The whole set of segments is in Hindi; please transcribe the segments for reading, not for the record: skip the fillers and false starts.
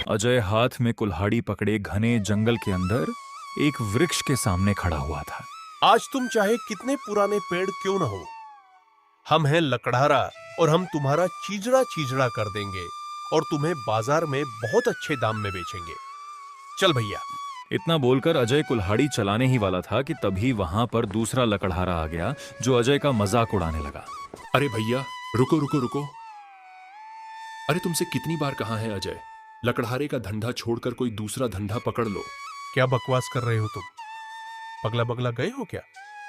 अजय हाथ में कुल्हाड़ी पकड़े घने जंगल के अंदर एक वृक्ष के सामने खड़ा हुआ था। आज तुम चाहे कितने पुराने पेड़ क्यों न हो, हम हैं लकड़हारा और हम तुम्हारा चीजड़ा चीजड़ा कर देंगे और तुम्हें बाजार में बहुत अच्छे दाम में बेचेंगे। चल भैया। इतना बोलकर अजय कुल्हाड़ी चलाने ही वाला था कि तभी वहां पर दूसरा लकड़हारा आ गया जो अजय का मजाक उड़ाने लगा। अरे भैया, रुको रुको रुको। अरे तुमसे कितनी बार कहा है अजय, लकड़हारे का धंधा छोड़कर कोई दूसरा धंधा पकड़ लो। क्या बकवास कर रहे हो तुम? पगला बगला गए हो क्या?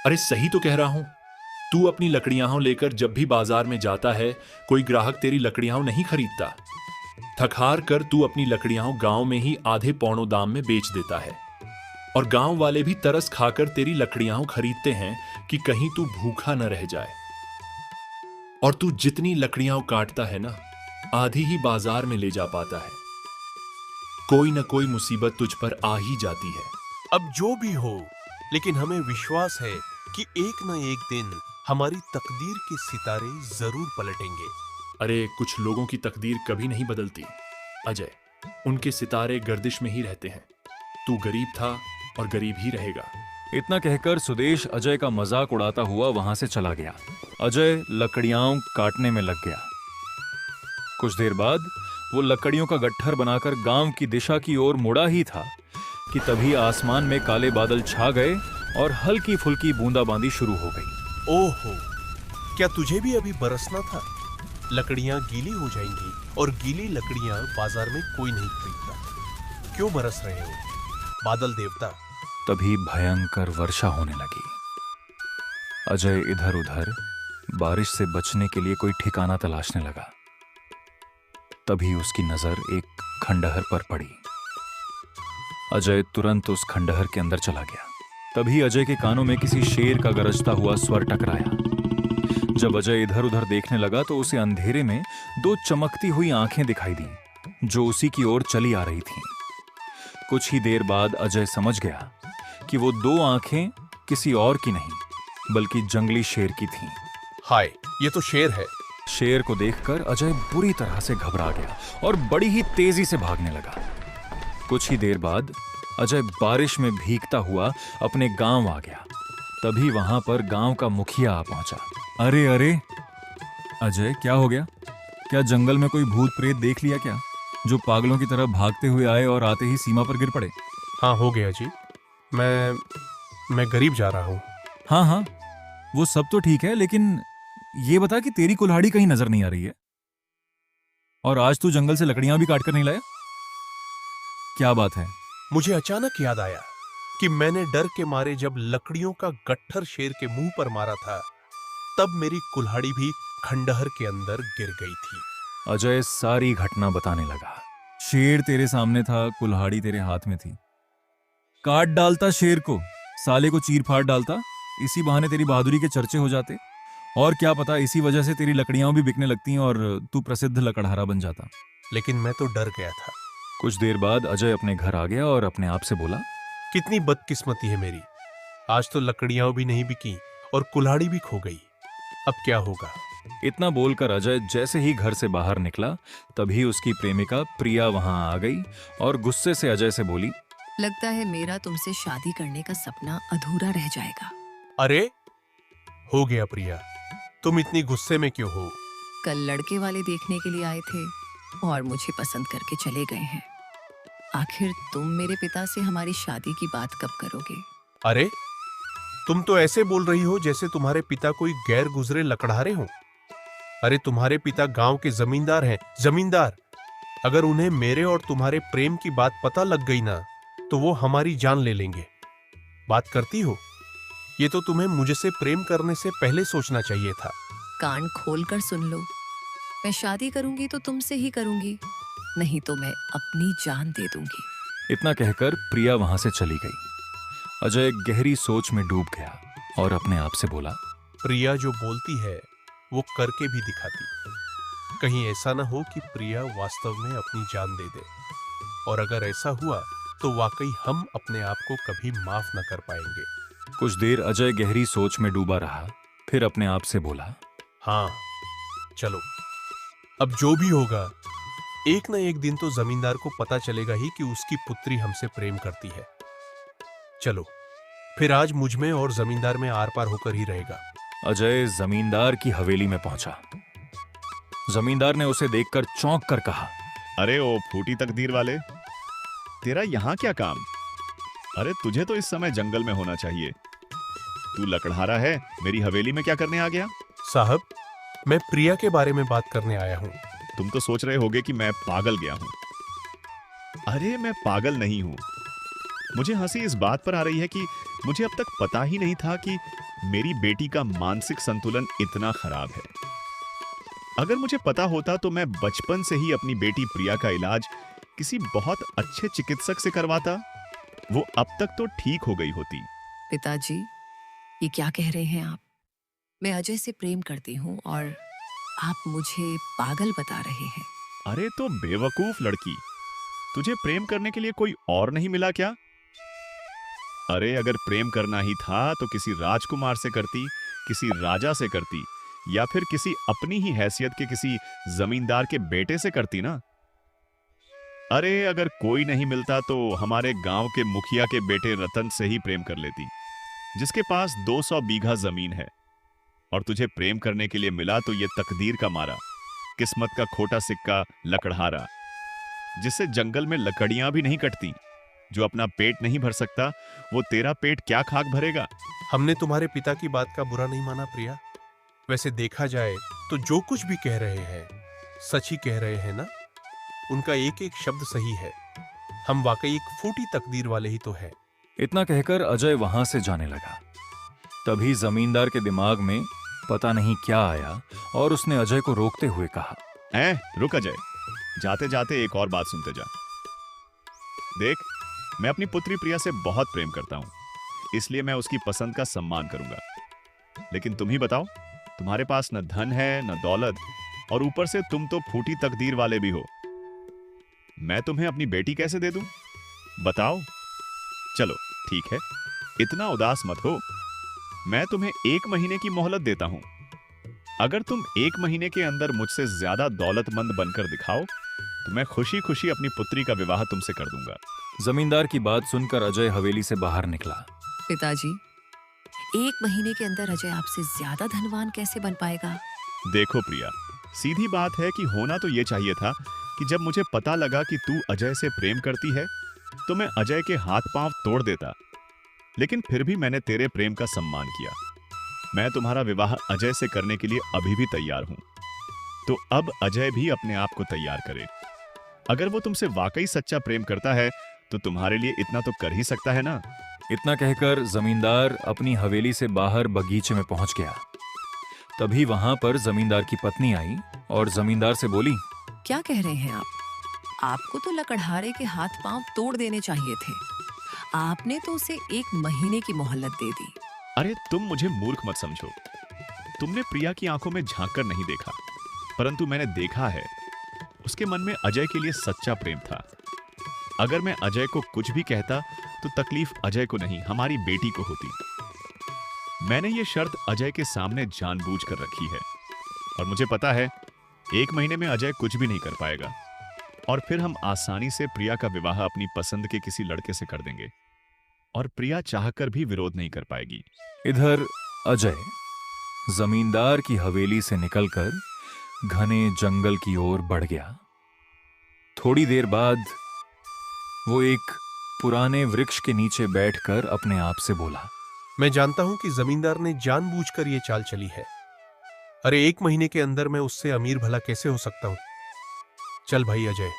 अरे सही तो कह रहा हूं। तू अपनी लकड़ियां लेकर जब भी बाजार में जाता है, कोई ग्राहक तेरी लकड़ियां नहीं खरीदता। थक हार कर तू अपनी लकड़ियां गांव में ही आधे पौनों दाम में बेच देता है और गांव वाले भी तरस खाकर तेरी लकड़ियां खरीदते हैं कि कहीं तू भूखा न रह जाए। और तू जितनी लकड़ियां काटता है ना, आधी ही बाजार में ले जा पाता है। कोई न कोई मुसीबत तुझ पर आ ही जाती है। अब जो भी हो, लेकिन हमें विश्वास है कि एक न एक दिन हमारी तकदीर के सितारे जरूर पलटेंगे। अरे कुछ लोगों की तकदीर कभी नहीं बदलती अजय, उनके सितारे गर्दिश में ही रहते हैं। तू गरीब था और गरीब ही रहेगा। इतना कहकर सुदेश अजय का मजाक उड़ाता हुआ वहां से चला गया। अजय लकड़ियां काटने में लग गया। कुछ देर बाद वो लकड़ियों का गट्ठर बनाकर गांव की दिशा की ओर मुड़ा ही था कि तभी आसमान में काले बादल छा गए और हल्की फुल्की बूंदाबांदी शुरू हो गई। ओहो, क्या तुझे भी अभी बरसना था? लकड़ियां गीली हो जाएंगी और गीली लकड़ियां बाजार में कोई नहीं खरीदता। क्यों बरस रहे हो बादल देवता? तभी भयंकर वर्षा होने लगी। अजय इधर उधर बारिश से बचने के लिए कोई ठिकाना तलाशने लगा। तभी उसकी नजर एक खंडहर पर पड़ी। अजय तुरंत उस खंडहर के अंदर चला गया। तभी अजय के कानों में किसी शेर का गरजता हुआ स्वर टकराया। जब अजय इधर उधर देखने लगा तो उसे अंधेरे में दो चमकती हुई आंखें दिखाई दी जो उसी की ओर चली आ रही थीं। कुछ ही देर बाद अजय समझ गया कि वो दो आंखें किसी और की नहीं बल्कि जंगली शेर की थीं। हाय, ये तो शेर है। शेर को देखकर अजय बुरी तरह से घबरा गया और बड़ी ही तेजी से भागने लगा। कुछ ही देर बाद अजय बारिश में भीगता हुआ अपने गांव आ गया। तभी वहां पर गांव का मुखिया आ पहुंचा। अरे अरे अजय, क्या हो गया? क्या जंगल में कोई भूत प्रेत देख लिया क्या, जो पागलों की तरह भागते हुए आए और आते ही सीमा पर गिर पड़े? हाँ, हो गया जी। मैं गरीब जा रहा हूँ। हाँ हाँ, वो सब तो ठीक है, लेकिन ये बता कि तेरी कुल्हाड़ी कहीं नजर नहीं आ रही है और आज तू जंगल से लकड़ियां भी काट कर नहीं लाया। क्या बात है? मुझे अचानक याद आया कि मैंने डर के मारे जब लकड़ियों का गट्ठर शेर के मुंह पर मारा था, तब मेरी कुल्हाड़ी भी खंडहर के अंदर गिर गई थी। अजय सारी घटना बताने लगा। शेर तेरे सामने था, कुल्हाड़ी तेरे हाथ में थी। काट डालता शेर को, साले को चीर फाड़ डालता, इसी बहाने तेरी बहादुरी के चर्चे हो जाते और क्या पता इसी वजह से तेरी लकड़ियां भी बिकने लगती और तू प्रसिद्ध लकड़हारा बन जाता। लेकिन मैं तो डर गया था। कुछ देर बाद अजय अपने घर आ गया और अपने आप से बोला, कितनी बदकिस्मती है मेरी। आज तो लकड़ियां भी नहीं बिकी और कुल्हाड़ी भी खो गई। अब क्या होगा? इतना बोलकर अजय जैसे ही घर से बाहर निकला तभी उसकी प्रेमिका प्रिया वहां आ गई और गुस्से से अजय से बोली, लगता है मेरा तुमसे शादी करने का सपना अधूरा रह जाएगा। अरे हो गया प्रिया, तुम इतनी गुस्से में क्यों हो? कल लड़के वाले देखने के लिए आए थे और मुझे पसंद करके चले गए हैं। आखिर तुम मेरे पिता से हमारी शादी की बात कब करोगे? अरे तुम तो ऐसे बोल रही हो जैसे तुम्हारे पिता कोई गैर गुजरे लकड़हारे हो। अरे तुम्हारे पिता गांव के जमींदार हैं, जमींदार। अगर उन्हें मेरे और तुम्हारे प्रेम की बात पता लग गई ना, तो वो हमारी जान ले लेंगे। बात करती हो? ये तो तुम्हें मुझसे प्रेम करने से पहले सोचना चाहिए था। कान खोल कर सुन लो, मैं शादी करूंगी तो तुमसे ही करूंगी, नहीं तो मैं अपनी जान दे दूंगी। इतना कहकर प्रिया वहां से चली गई। अजय गहरी सोच में डूब गया और अपने आप से बोला, प्रिया जो बोलती है वो करके भी दिखाती। कहीं ऐसा ना हो कि प्रिया वास्तव में अपनी जान दे दे, और अगर ऐसा हुआ तो वाकई हम अपने आप को कभी माफ न कर पाएंगे। कुछ देर अजय गहरी सोच में डूबा रहा, फिर अपने आप से बोला, हाँ चलो, अब जो भी होगा एक न एक दिन तो जमींदार को पता चलेगा ही कि उसकी पुत्री हमसे प्रेम करती है। चलो, फिर आज मुझ में और जमींदार में आर पार होकर ही रहेगा। अजय जमींदार की हवेली में पहुंचा। जमींदार ने उसे देखकर चौंक कर कहा, अरे ओ फूटी तकदीर वाले, तेरा यहाँ क्या काम? अरे तुझे तो इस समय जंगल में होना चाहिए। तू लकड़हारा है, मेरी हवेली में क्या करने आ गया? साहब, मैं प्रिया के बारे में बात करने आया हूँ। तुम तो सोच रहे होगे कि मैं पागल गया हूं। अरे मैं पागल नहीं हूं। मुझे हंसी इस बात पर आ रही है कि मुझे अब तक पता ही नहीं था कि मेरी बेटी का मानसिक संतुलन इतना खराब है। अगर मुझे पता होता तो मैं बचपन से ही अपनी बेटी प्रिया का इलाज किसी बहुत अच्छे चिकित्सक से करवाता। वो अब तक तो ठीक हो गई होती। पिताजी, ये क्या कह रहे हैं आप? मैं अजय से प्रेम करती हूँ और आप मुझे पागल बता रहे हैं। अरे तो बेवकूफ लड़की, तुझे प्रेम करने के लिए कोई और नहीं मिला क्या? अरे अगर प्रेम करना ही था तो किसी राजकुमार से करती, किसी राजा से करती, या फिर किसी अपनी ही हैसियत के किसी जमींदार के बेटे से करती ना। अरे अगर कोई नहीं मिलता तो हमारे गांव के मुखिया के बेटे रतन से ही प्रेम कर लेती, जिसके पास 200 बीघा जमीन है। और तुझे प्रेम करने के लिए मिला तो ये तकदीर का मारा, किस्मत का खोटा सिक्का लकड़हारा, जिससे जंगल में लकड़ियां भी नहीं कटती। जो अपना पेट नहीं भर सकता, वो तेरा पेट क्या खाक भरेगा? हमने तुम्हारे पिता की बात का बुरा नहीं माना प्रिया। वैसे देखा जाए तो जो कुछ भी कह रहे हैं सच ही कह रहे हैं ना। उनका एक एक शब्द सही है। हम वाकई एक फूटी तकदीर वाले ही तो है। इतना कहकर अजय वहां से जाने लगा। तभी जमींदार के दिमाग में पता नहीं क्या आया और उसने अजय को रोकते हुए कहा, रुक अजय, जाते जाते एक और बात सुनते जा। देख, मैं अपनी पुत्री प्रिया से बहुत प्रेम करता हूं, इसलिए मैं उसकी पसंद का सम्मान करूंगा। लेकिन तुम ही बताओ, तुम्हारे पास न धन है न दौलत, और ऊपर से तुम तो फूटी तकदीर वाले भी हो। मैं तुम्हें अपनी बेटी कैसे दे दूं? बताओ। चलो ठीक है, इतना उदास मत हो। मैं तुम्हें 1 महीने की मोहलत देता हूं। अगर तुम 1 महीने के अंदर मुझसे ज्यादा दौलतमंद बनकर दिखाओ तो मैं खुशी खुशी अपनी पुत्री का विवाह तुमसे कर दूंगा। जमींदार की बात सुनकर अजय हवेली से बाहर निकला। पिताजी, 1 महीने के अंदर अजय आपसे ज्यादा धनवान कैसे बन पाएगा? देखो प्रिया, सीधी बात है कि होना तो ये चाहिए था कि जब मुझे पता लगा कि तू अजय से प्रेम करती है तो मैं अजय के हाथ पांव तोड़ देता। लेकिन फिर भी मैंने तेरे प्रेम का सम्मान किया। मैं तुम्हारा विवाह अजय से करने के लिए अभी भी तैयार हूं। तो अब अजय भी अपने आप को तैयार करे। अगर वो तुमसे वाकई सच्चा प्रेम करता है तो तुम्हारे लिए इतना तो कर ही सकता है ना। इतना कहकर जमींदार अपनी हवेली से बाहर बगीचे में पहुंच गया। तभी वहां पर जमींदार की पत्नी आई और जमींदार से बोली, क्या कह रहे हैं आप? आपको तो लकड़हारे के हाथ पांव तोड़ देने चाहिए थे। आपने तो उसे 1 महीने की मोहलत दे दी। अरे तुम मुझे मूर्ख मत समझो। तुमने प्रिया की आंखों में झांक कर नहीं देखा, परंतु मैंने देखा है उसके मन में अजय के लिए सच्चा प्रेम था। अगर मैं अजय को कुछ भी कहता तो तकलीफ अजय को नहीं, हमारी बेटी को होती। मैंने ये शर्त अजय के सामने जानबूझकर रखी है और मुझे पता है 1 महीने में अजय कुछ भी नहीं कर पाएगा और फिर हम आसानी से प्रिया का विवाह अपनी पसंद के किसी लड़के से कर देंगे और प्रिया चाहकर भी विरोध नहीं कर पाएगी। इधर अजय जमींदार की हवेली से निकलकर घने जंगल की ओर बढ़ गया। थोड़ी देर बाद वो एक पुराने वृक्ष के नीचे बैठकर अपने आप से बोला, मैं जानता हूं कि जमींदार ने जानबूझकर ये चाल चली है। अरे 1 महीने के अंदर मैं उससे अमीर भला कैसे हो सकता हूं? चल भाई अजय,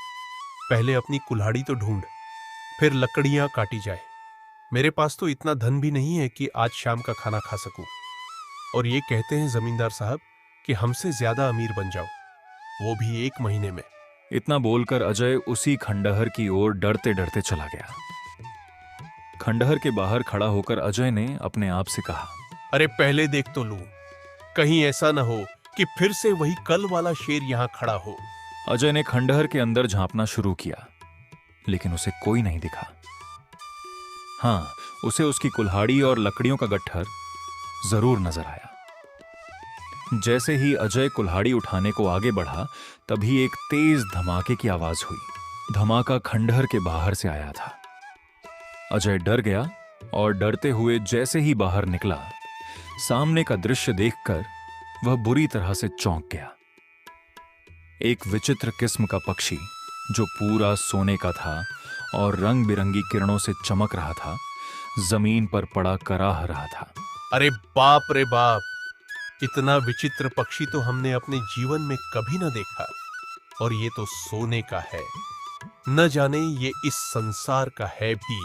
पहले अपनी कुल्हाड़ी तो ढूंढ, फिर लकड़ियां काटी जाए। मेरे पास तो इतना धन भी नहीं है कि आज शाम का खाना खा सकूं। और ये कहते हैं जमींदार साहब कि हमसे ज्यादा अमीर बन जाओ, वो भी 1 महीने में। इतना बोलकर अजय उसी खंडहर की ओर डरते डरते चला गया। खंडहर के बाहर खड़ा होकर अजय ने अपने आप से कहा, अरे पहले देख तो लूं, कहीं ऐसा ना हो कि फिर से वही कल वाला शेर यहां खड़ा हो। अजय ने खंडहर के अंदर झांपना शुरू किया, लेकिन उसे कोई नहीं दिखा। हाँ, उसे उसकी कुल्हाड़ी और लकड़ियों का गट्ठर जरूर नजर आया। जैसे ही अजय कुल्हाड़ी उठाने को आगे बढ़ा, तभी एक तेज धमाके की आवाज हुई। धमाका खंडहर के बाहर से आया था। अजय डर गया और डरते हुए जैसे ही बाहर निकला, सामने का दृश्य देखकर वह बुरी तरह से चौंक गया। एक विचित्र किस्म का पक्षी जो पूरा सोने का था और रंग बिरंगी किरणों से चमक रहा था, जमीन पर पड़ा कराह रहा था। अरे बाप रे बाप, इतना विचित्र पक्षी तो हमने अपने जीवन में कभी न देखा। और ये तो सोने का है, न जाने ये इस संसार का है भी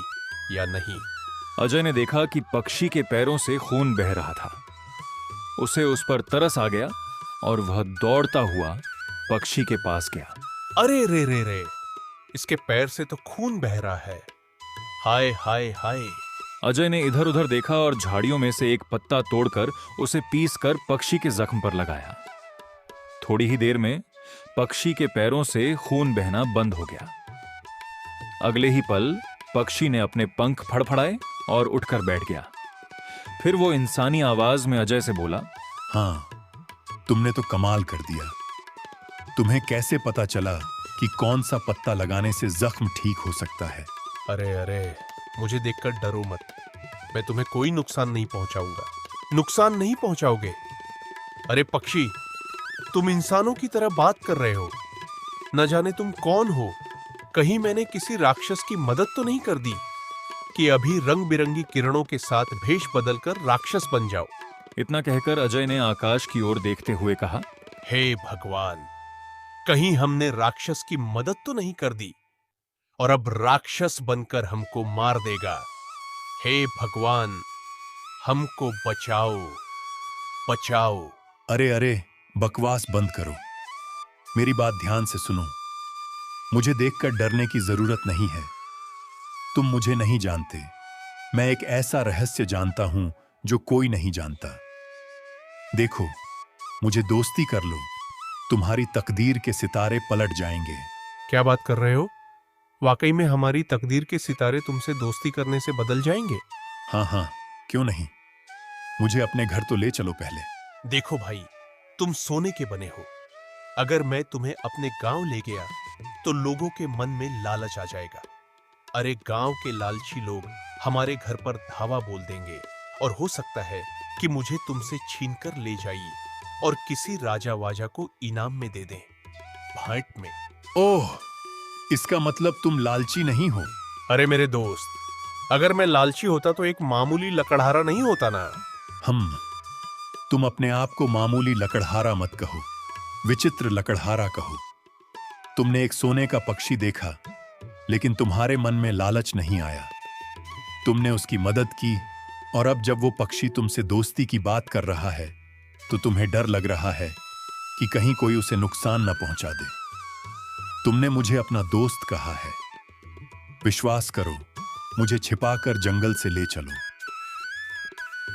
या नहीं। अजय ने देखा कि पक्षी के पैरों से खून बह रहा था। उसे उस पर तरस आ गया और वह दौड़ता हुआ पक्षी के पास गया। अरे रे रे रे, इसके पैर से तो खून बह रहा है। हाय हाय हाय। अजय ने इधर उधर देखा और झाड़ियों में से एक पत्ता तोड़कर उसे पीसकर पक्षी के जख्म पर लगाया। थोड़ी ही देर में पक्षी के पैरों से खून बहना बंद हो गया। अगले ही पल पक्षी ने अपने पंख फड़फड़ाए और उठकर बैठ गया। फिर वो इंसानी आवाज में अजय से बोला, हाँ, तुमने तो कमाल कर दिया। तुम्हें कैसे पता चला कि कौन सा पत्ता लगाने से जख्म ठीक हो सकता है? अरे अरे, मुझे देखकर डरो मत। मैं तुम्हें कोई नुकसान नहीं पहुंचाऊंगा। नुकसान नहीं पहुंचाओगे? अरे पक्षी, तुम इंसानों की तरह बात कर रहे हो। न जाने तुम कौन हो। कहीं मैंने किसी राक्षस की मदद तो नहीं कर दी कि अभी रंग बिरंगी किरणों के साथ भेष बदलकर राक्षस बन जाओ। इतना कहकर अजय ने आकाश की ओर देखते हुए कहा, हे भगवान, कहीं हमने राक्षस की मदद तो नहीं कर दी और अब राक्षस बनकर हमको मार देगा। हे भगवान, हमको बचाओ, बचाओ। अरे अरे, बकवास बंद करो। मेरी बात ध्यान से सुनो। मुझे देखकर डरने की जरूरत नहीं है। तुम मुझे नहीं जानते। मैं एक ऐसा रहस्य जानता हूं जो कोई नहीं जानता। देखो, मुझे दोस्ती कर लो, तुम्हारी तकदीर के सितारे पलट जाएंगे। क्या बात कर रहे हो? वाकई में हमारी तकदीर के सितारे तुमसे दोस्ती करने से बदल जाएंगे? हाँ हाँ, क्यों नहीं। मुझे अपने घर तो ले चलो पहले। देखो भाई, तुम सोने के बने हो। अगर मैं तुम्हें अपने गांव ले गया तो लोगों के मन में लालच आ जाएगा। अरे गांव के लालची लोग हमारे घर पर धावा बोल देंगे और हो सकता है कि मुझे तुमसे छीनकर ले जाइए और किसी राजा वाजा को इनाम में दे दें, भेंट में। ओह, इसका मतलब तुम लालची नहीं हो। अरे मेरे दोस्त, अगर मैं लालची होता तो एक मामूली लकड़हारा नहीं होता ना। तुम अपने आप को मामूली लकड़हारा मत कहो, विचित्र लकड़हारा कहो। तुमने एक सोने का पक्षी देखा, लेकिन तुम्हारे मन में लालच नहीं आया। तुमने उसकी मदद की और अब जब वो पक्षी तुमसे दोस्ती की बात कर रहा है तो तुम्हें डर लग रहा है कि कहीं कोई उसे नुकसान न पहुंचा दे। तुमने मुझे अपना दोस्त कहा है। विश्वास करो, मुझे छिपाकर जंगल से ले चलो।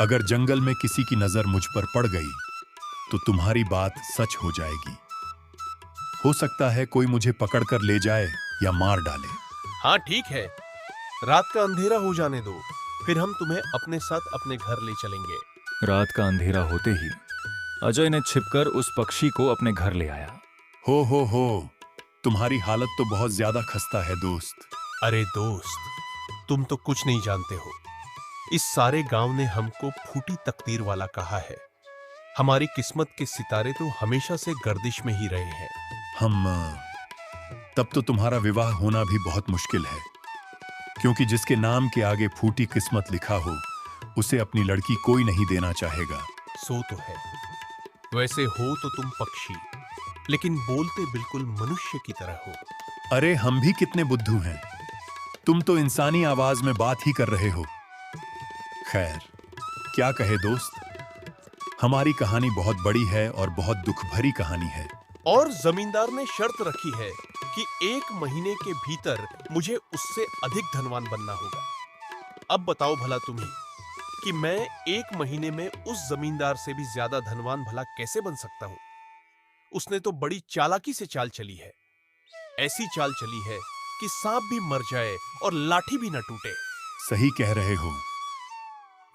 अगर जंगल में किसी की नजर मुझ पर पड़ गई तो तुम्हारी बात सच हो जाएगी। हो सकता है कोई मुझे पकड़कर ले जाए या मार डाले। हाँ ठीक है, रात का अंधेरा हो जाने दो, फिर हम तुम्हें अपने साथ अपने घर ले चलेंगे। रात का अंधेरा होते ही अजय ने छिपकर उस पक्षी को अपने घर ले आया। हो, तुम्हारी हालत तो बहुत ज्यादा खस्ता है दोस्त। अरे दोस्त, तुम तो कुछ नहीं जानते हो। इस सारे गांव ने हमको फूटी तकदीर वाला कहा है। हमारी किस्मत के सितारे तो हमेशा से गर्दिश में ही रहे हैं। तब तो तुम्हारा विवाह होना भी बहुत मुश्किल है, क्योंकि जिसके नाम के आगे फूटी किस्मत लिखा हो उसे अपनी लड़की कोई नहीं देना चाहेगा। सो तो है। वैसे हो तो तुम पक्षी, लेकिन बोलते बिल्कुल मनुष्य की तरह हो। अरे हम भी कितने बुद्धू हैं। तुम तो इंसानी आवाज में बात ही कर रहे हो। खैर, क्या कहे दोस्त, हमारी कहानी बहुत बड़ी है और बहुत दुख भरी कहानी है। और जमींदार ने शर्त रखी है कि 1 महीने के भीतर मुझे उससे अधिक धनवान बनना होगा। अब बताओ भला तुम्हें कि मैं 1 महीने में उस जमींदार से भी ज्यादा धनवान भला कैसे बन सकता हूं। उसने तो बड़ी चालाकी से चाल चली है। ऐसी चाल चली है कि सांप भी मर जाए और लाठी भी न टूटे। सही कह रहे हो।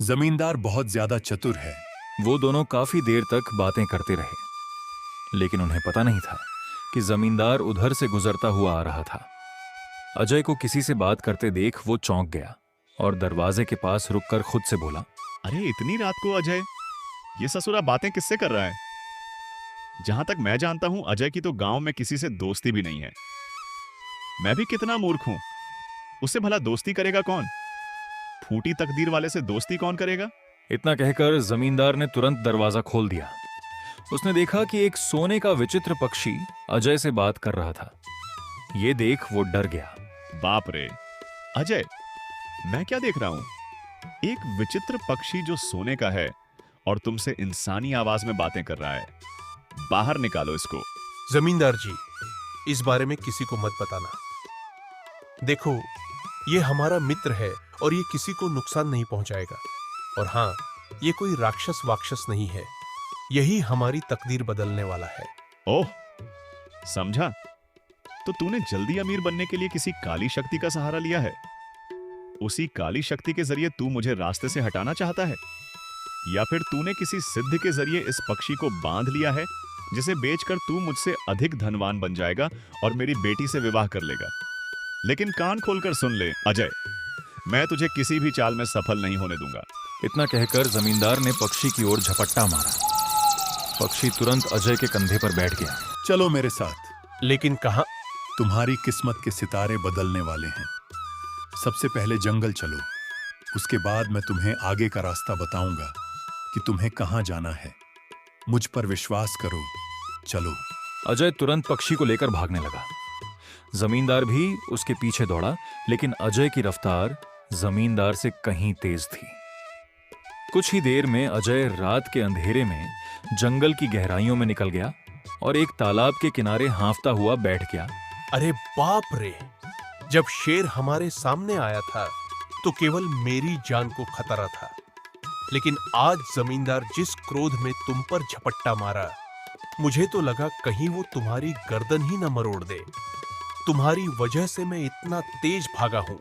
जमींदार बहुत ज्यादा चतुर है, वो दोनों काफी देर तक बातें करते रहे, लेकिन उन्हें पता नहीं था कि जमींदार उधर से गुजरता हुआ आ रहा था। अजय को किसी से बात करते देख वो चौंक गया और दरवाजे के पास रुककर खुद से बोला, अरे इतनी रात को अजय, ये ससुरा बातें किससे कर रहा है? जहां तक मैं जानता हूं अजय की तो गांव में किसी से दोस्ती भी नहीं है। मैं भी कितना मूर्ख हूं, उससे भला दोस्ती करेगा कौन? फूटी तकदीर वाले से दोस्ती कौन करेगा? इतना कहकर जमींदार ने तुरंत दरवाजा खोल दिया। उसने देखा कि एक सोने का विचित्र पक्षी अजय से बात कर रहा था। ये देख वो डर गया। बाप रे, अजय, मैं क्या देख रहा हूं? एक विचित्र पक्षी जो सोने का है और तुमसे इंसानी आवाज में बातें कर रहा है। बाहर निकालो इसको। जमींदार जी, इस बारे में किसी को मत बताना। देखो, ये हमारा मित्र है और ये किसी को नुकसान नहीं पहुंचाएगा। और हाँ, ये कोई राक्षस वाक्षस नहीं है। यही हमारी तकदीर बदलने वाला है। ओह, समझा। तो तूने जल्दी अमीर बनने के लिए किसी काली शक्ति का सहारा लिया है। उसी काली शक्ति के जरिए तू मुझे रास्ते से हटाना चाहता है, या फिर तूने किसी सिद्ध के जरिए इस पक्षी को बांध लिया है, जिसे बेचकर तू मुझसे अधिक धनवान बन जाएगा और मेरी बेटी से विवाह कर लेगा। लेकिन कान खोलकर सुन ले अजय, मैं तुझे किसी भी चाल में सफल नहीं होने दूंगा। इतना कहकर जमींदार ने पक्षी की ओर झपट्टा मारा। पक्षी तुरंत अजय के कंधे पर बैठ गया। चलो मेरे साथ। लेकिन कहाँ? तुम्हारी किस्मत के सितारे बदलने वाले हैं। सबसे पहले जंगल चलो, उसके बाद मैं तुम्हें आगे का रास्ता बताऊंगा कि तुम्हें कहां जाना है। मुझ पर विश्वास करो, चलो। अजय तुरंत पक्षी को लेकर भागने लगा। जमींदार भी उसके पीछे दौड़ा, लेकिन अजय की रफ्तार जमींदार से कहीं तेज थी। कुछ ही देर में अजय रात के अंधेरे में जंगल की गहराइयों में निकल गया और एक तालाब के किनारे हांफता हुआ बैठ गया। अरे बाप रे! जब शेर हमारे सामने आया था तो केवल मेरी जान को खतरा था, लेकिन आज जमींदार जिस क्रोध में तुम पर झपट्टा मारा, मुझे तो लगा कहीं वो तुम्हारी गर्दन ही न मरोड़ दे। तुम्हारी वजह से मैं इतना तेज भागा हूं।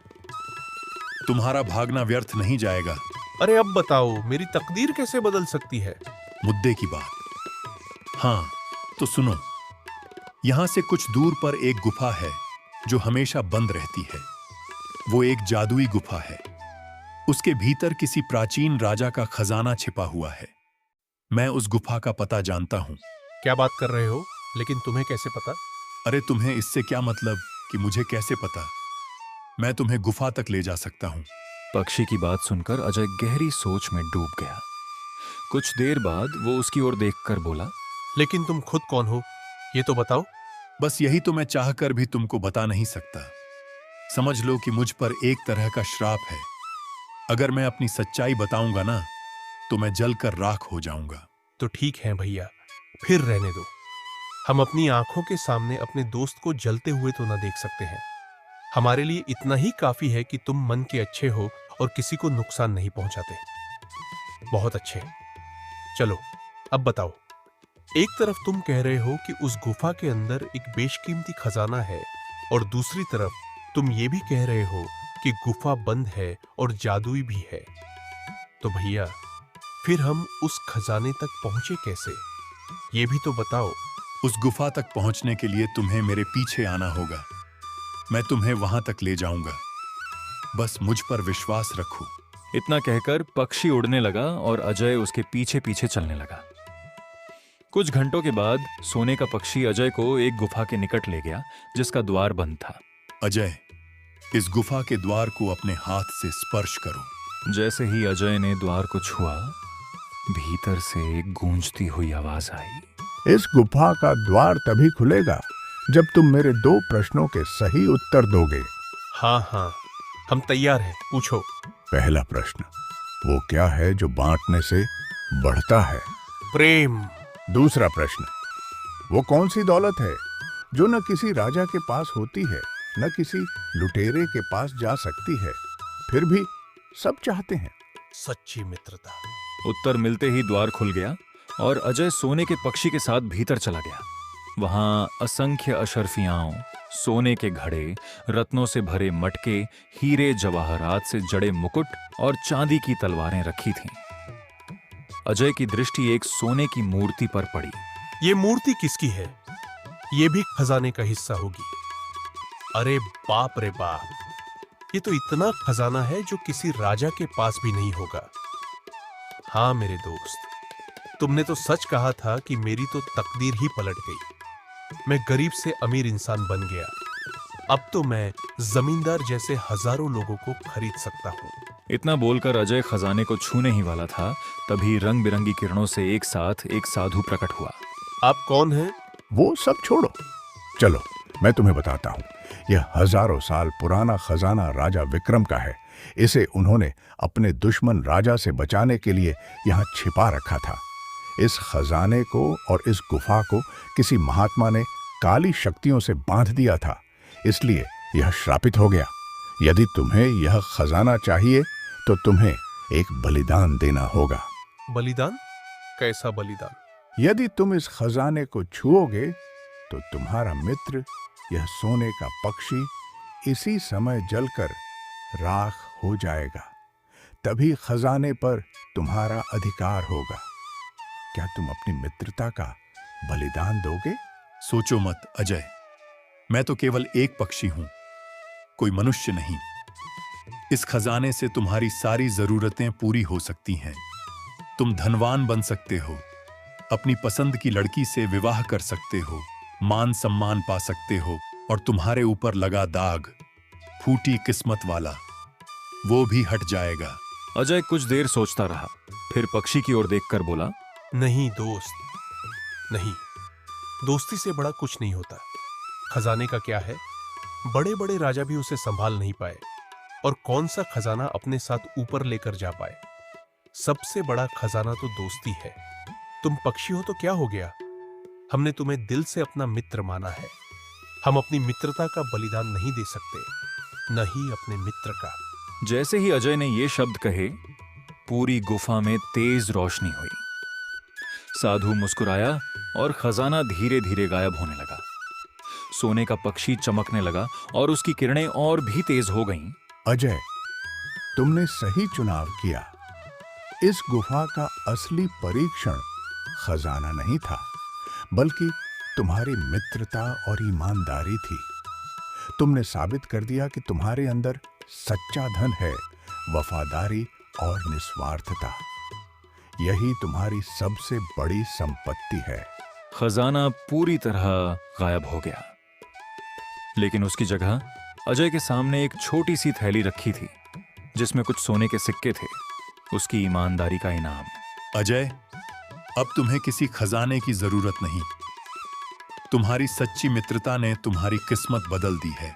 तुम्हारा भागना व्यर्थ नहीं जाएगा। अरे अब बताओ, मेरी तकदीर कैसे बदल सकती है? मुद्दे की बात। हाँ, तो सुनो। यहां से कुछ दूर पर एक गुफा है जो हमेशा बंद रहती है। वो एक जादुई गुफा है। उसके भीतर किसी प्राचीन राजा का खजाना छिपा हुआ है। मैं उस गुफा का पता जानता हूं। क्या बात कर रहे हो? लेकिन तुम्हें कैसे पता? अरे तुम्हें इससे क्या मतलब कि मुझे कैसे पता? मैं तुम्हें गुफा तक ले जा सकता हूं। पक्षी की बात सुनकर अजय गहरी सोच में डूब गया। कुछ देर बाद वो उसकी ओर देखकर बोला, लेकिन तुम खुद कौन हो, ये तो बताओ। बस यही तो मैं चाहकर भी तुमको बता नहीं सकता। समझ लो कि मुझ पर एक तरह का श्राप है। अगर मैं अपनी सच्चाई बताऊंगा ना, तो मैं जलकर राख हो जाऊंगा। तो ठीक है भैया, फिर रहने दो। हम अपनी आंखों के सामने अपने दोस्त को जलते हुए तो ना देख सकते हैं। हमारे लिए इतना ही काफी है कि तुम मन के अच्छे हो और किसी को नुकसान नहीं पहुंचाते। बहुत अच्छे। चलो अब बताओ। एक तरफ तुम कह रहे हो कि उस गुफा के अंदर एक बेशकीमती खजाना है, और दूसरी तरफ तुम ये भी कह रहे हो कि गुफा बंद है और जादुई भी है। तो भैया, फिर हम उस खजाने तक पहुंचे कैसे, ये भी तो बताओ। उस गुफा तक पहुंचने के लिए तुम्हें मेरे पीछे आना होगा। मैं तुम्हें वहां तक ले जाऊंगा। बस मुझ पर विश्वास रखो। इतना कहकर पक्षी उड़ने लगा और अजय उसके पीछे पीछे चलने लगा। कुछ घंटों के बाद सोने का पक्षी अजय को एक गुफा के निकट ले गया, जिसका द्वार बंद था। अजय, इस गुफा के द्वार को अपने हाथ से स्पर्श करो। जैसे ही अजय ने द्वार को छुआ, भीतर से एक गूंजती हुई आवाज आई। इस गुफा का द्वार तभी खुलेगा जब तुम मेरे 2 प्रश्नों के सही उत्तर दोगे। हाँ हाँ, हम तैयार हैं, पूछो। पहला प्रश्न, वो क्या है जो बांटने से बढ़ता है? प्रेम। दूसरा प्रश्न, वो कौन सी दौलत है जो न किसी राजा के पास होती है, न किसी लुटेरे के पास जा सकती है, फिर भी सब चाहते हैं? सच्ची मित्रता। उत्तर मिलते ही द्वार खुल गया और अजय सोने के पक्षी के साथ भीतर चला गया। वहां असंख्य अशर्फियाओं, सोने के घड़े, रत्नों से भरे मटके, हीरे जवाहरात से जड़े मुकुट और चांदी की तलवारें रखी थीं। अजय की दृष्टि एक सोने की मूर्ति पर पड़ी। ये मूर्ति किसकी है? ये भी खजाने का हिस्सा होगी। अरे बाप रे बाप, ये तो इतना खजाना है जो किसी राजा के पास भी नहीं होगा। हाँ मेरे दोस्त, तुमने तो सच कहा था कि मेरी तो तकदीर ही पलट गई। मैं गरीब से अमीर इंसान बन गया। अब तो मैं जमींदार जैसे हजारों लोगों को खरीद सकता हूँ। इतना बोलकर अजय खजाने को छूने ही वाला था, तभी रंग बिरंगी किरणों से एक साथ एक साधु प्रकट हुआ। आप कौन हैं? वो सब छोड़ो, चलो मैं तुम्हें बताता हूँ। यह हजारों साल पुराना खजाना राजा विक्रम का है। इसे उन्होंने अपने दुश्मन राजा से बचाने के लिए यहाँ छिपा रखा था। इस खजाने को और इस गुफा को किसी महात्मा ने काली शक्तियों से बांध दिया था, इसलिए यह श्रापित हो गया। यदि तुम्हें यह खजाना चाहिए तो तुम्हें एक बलिदान देना होगा। बलिदान? कैसा बलिदान? यदि तुम इस खजाने को छुओगे तो तुम्हारा मित्र, यह सोने का पक्षी, इसी समय जलकर राख हो जाएगा। तभी खजाने पर तुम्हारा अधिकार होगा। क्या तुम अपनी मित्रता का बलिदान दोगे? सोचो मत अजय, मैं तो केवल एक पक्षी हूं, कोई मनुष्य नहीं। इस खजाने से तुम्हारी सारी जरूरतें पूरी हो सकती हैं। तुम धनवान बन सकते हो, अपनी पसंद की लड़की से विवाह कर सकते हो, मान सम्मान पा सकते हो, और तुम्हारे ऊपर लगा दाग, फूटी किस्मत वाला, वो भी हट जाएगा। अजय कुछ देर सोचता रहा, फिर पक्षी की ओर देखकर बोला, नहीं दोस्त, नहीं। दोस्ती से बड़ा कुछ नहीं होता। खजाने का क्या है, बड़े बड़े राजा भी उसे संभाल नहीं पाए, और कौन सा खजाना अपने साथ ऊपर लेकर जा पाए। सबसे बड़ा खजाना तो दोस्ती है। तुम पक्षी हो तो क्या हो गया, हमने तुम्हें दिल से अपना मित्र माना है। हम अपनी मित्रता का बलिदान नहीं दे सकते, न ही अपने मित्र का। जैसे ही अजय ने ये शब्द कहे, पूरी गुफा में तेज रोशनी हुई। साधु मुस्कुराया और खजाना धीरे धीरे गायब होने लगा। सोने का पक्षी चमकने लगा और उसकी किरणें और भी तेज हो गईं। अजय, तुमने सही चुनाव किया। इस गुफा का असली परीक्षण खजाना नहीं था, बल्कि तुम्हारी मित्रता और ईमानदारी थी। तुमने साबित कर दिया कि तुम्हारे अंदर सच्चा धन है, वफादारी और निस्वार्थता। यही तुम्हारी सबसे बड़ी संपत्ति है। खजाना पूरी तरह गायब हो गया, लेकिन उसकी जगह अजय के सामने एक छोटी सी थैली रखी थी, जिसमें कुछ सोने के सिक्के थे, उसकी ईमानदारी का इनाम। अजय, अब तुम्हें किसी खजाने की जरूरत नहीं। तुम्हारी सच्ची मित्रता ने तुम्हारी किस्मत बदल दी है।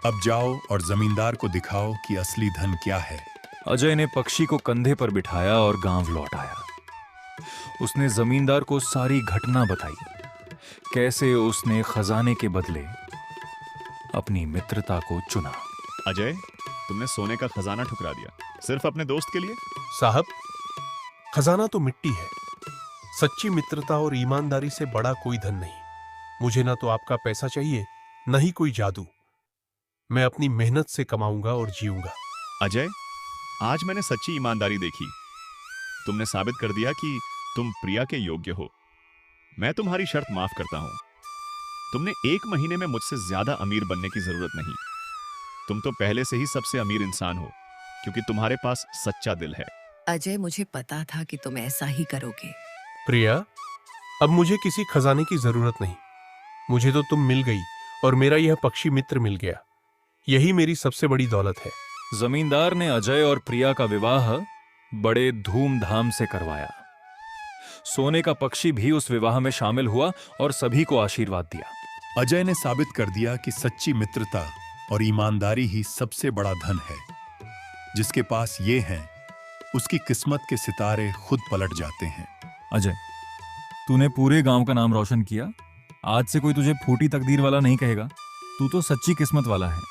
अब जाओ और जमींदार को दिखाओ कि असली धन क्या है। अजय ने पक्षी को कंधे पर बिठाया और गांव लौट आया। उसने जमींदार को सारी घटना बताई, कैसे उसने खजाने के बदले अपनी मित्रता को चुना। अजय, तुमने सोने का खजाना ठुकरा दिया, सिर्फ अपने दोस्त के लिए। साहब, खजाना तो मिट्टी है। सच्ची मित्रता और ईमानदारी से बड़ा कोई धन नहीं। मुझे ना तो आपका पैसा चाहिए, न ही कोई जादू। मैं अपनी मेहनत से कमाऊंगा और जीऊंगा। अजय, आज मैंने सच्ची ईमानदारी देखी। तुमने साबित कर दिया कि तुम प्रिया के योग्य हो। मैं तुम्हारी शर्त माफ करता हूं। तुमने 1 महीने में मुझसे ज्यादा अमीर बनने की जरूरत नहीं। तुम तो पहले से ही सबसे अमीर इंसान हो, क्योंकि तुम्हारे पास सच्चा दिल है। अजय, मुझे पता था कि तुम ऐसा ही करोगे। प्रिया, अब मुझे किसी खजाने की जरूरत नहीं। मुझे तो तुम मिल गई और मेरा यह पक्षी मित्र मिल गया। यही मेरी सबसे बड़ी दौलत है। जमींदार ने अजय और प्रिया का विवाह बड़े धूमधाम से करवाया। सोने का पक्षी भी उस विवाह में शामिल हुआ और सभी को आशीर्वाद दिया। अजय ने साबित कर दिया कि सच्ची मित्रता और ईमानदारी ही सबसे बड़ा धन है। जिसके पास ये है, उसकी किस्मत के सितारे खुद पलट जाते हैं। अजय, तूने पूरे गांव का नाम रोशन किया। आज से कोई तुझे फूटी तकदीर वाला नहीं कहेगा। तू तो सच्ची किस्मत वाला है।